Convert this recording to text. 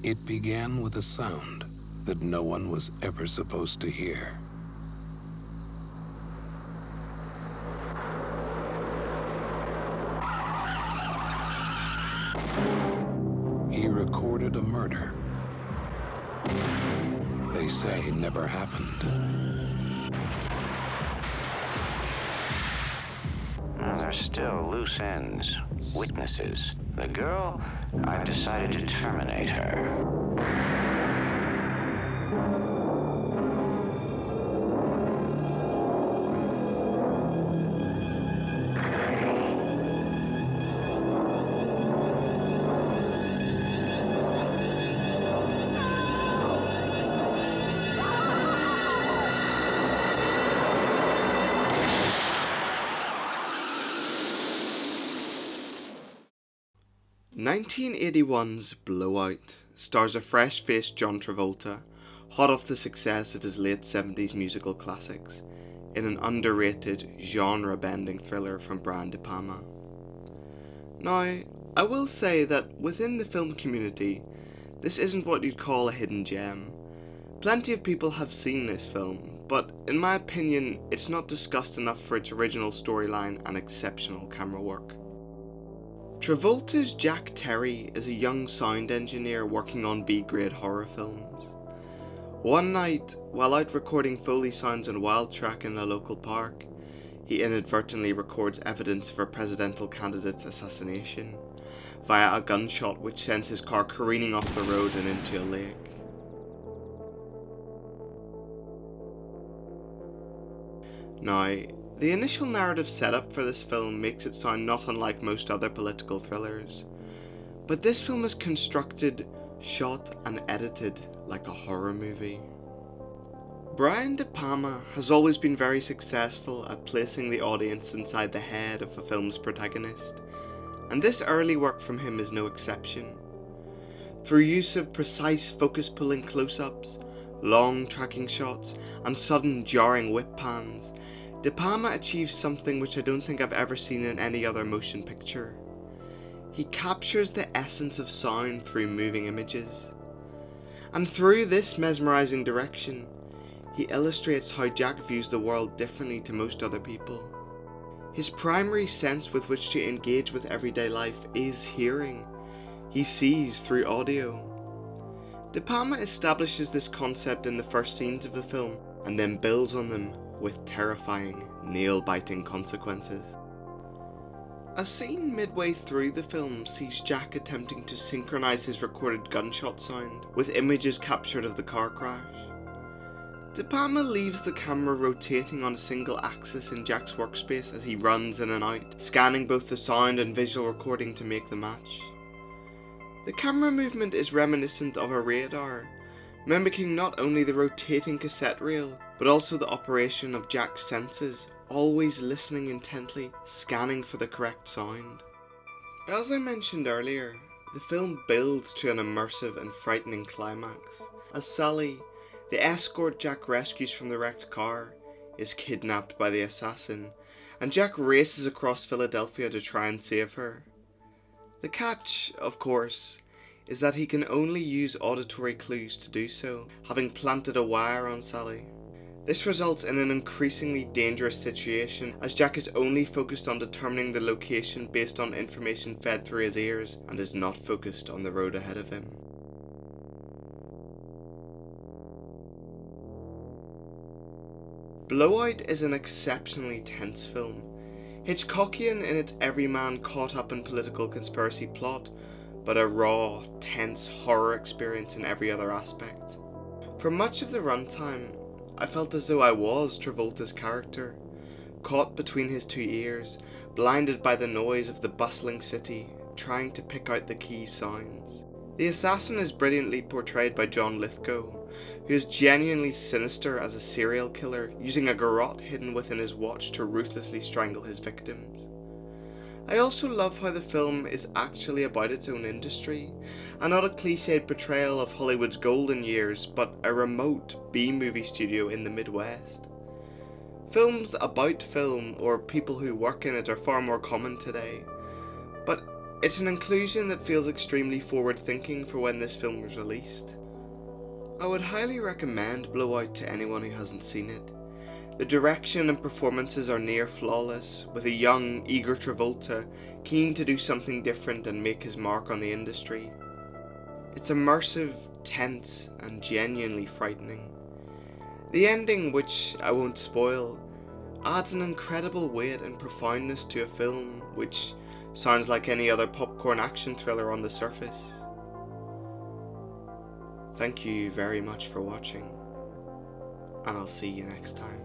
It began with a sound that no one was ever supposed to hear. He recorded a murder they say never happened. There's still loose ends, witnesses. The girl, I've decided to terminate her. 1981's Blowout stars a fresh-faced John Travolta, hot off the success of his late 70s musical classics, in an underrated, genre-bending thriller from Brian De Palma. Now, I will say that within the film community, this isn't what you'd call a hidden gem. Plenty of people have seen this film, but in my opinion, it's not discussed enough for its original storyline and exceptional camera work. Travolta's Jack Terry is a young sound engineer working on B-grade horror films. One night, while out recording Foley sounds and Wild Track in a local park, he inadvertently records evidence of a presidential candidate's assassination, via a gunshot which sends his car careening off the road and into a lake. Now, the initial narrative setup for this film makes it sound not unlike most other political thrillers, but this film is constructed, shot and edited like a horror movie. Brian De Palma has always been very successful at placing the audience inside the head of a film's protagonist, and this early work from him is no exception. Through use of precise focus-pulling close-ups, long tracking shots, and sudden jarring whip pans, De Palma achieves something which I don't think I've ever seen in any other motion picture. He captures the essence of sound through moving images. And through this mesmerizing direction, he illustrates how Jack views the world differently to most other people. His primary sense with which to engage with everyday life is hearing. He sees through audio. De Palma establishes this concept in the first scenes of the film, and then builds on them with terrifying, nail-biting consequences. A scene midway through the film sees Jack attempting to synchronize his recorded gunshot sound with images captured of the car crash. De Palma leaves the camera rotating on a single axis in Jack's workspace as he runs in and out, scanning both the sound and visual recording to make the match. The camera movement is reminiscent of a radar, mimicking not only the rotating cassette reel, but also the operation of Jack's senses, always listening intently, scanning for the correct sound. As I mentioned earlier, the film builds to an immersive and frightening climax, as Sally, the escort Jack rescues from the wrecked car, is kidnapped by the assassin, and Jack races across Philadelphia to try and save her. The catch, of course, is that he can only use auditory clues to do so, having planted a wire on Sally. This results in an increasingly dangerous situation, as Jack is only focused on determining the location based on information fed through his ears, and is not focused on the road ahead of him. Blowout is an exceptionally tense film, Hitchcockian in its everyman caught up in political conspiracy plot, but a raw, tense horror experience in every other aspect. For much of the runtime, I felt as though I was Travolta's character, caught between his two ears, blinded by the noise of the bustling city, trying to pick out the key sounds. The assassin is brilliantly portrayed by John Lithgow, who is genuinely sinister as a serial killer, using a garrote hidden within his watch to ruthlessly strangle his victims. I also love how the film is actually about its own industry, and not a cliched portrayal of Hollywood's golden years, but a remote B-movie studio in the Midwest. Films about film, or people who work in it, are far more common today, but It's an inclusion that feels extremely forward-thinking for when this film was released. I would highly recommend Blowout to anyone who hasn't seen it. The direction and performances are near flawless, with a young, eager Travolta keen to do something different and make his mark on the industry. It's immersive, tense, and genuinely frightening. The ending, which I won't spoil, adds an incredible weight and profoundness to a film which sounds like any other popcorn action thriller on the surface. Thank you very much for watching, and I'll see you next time.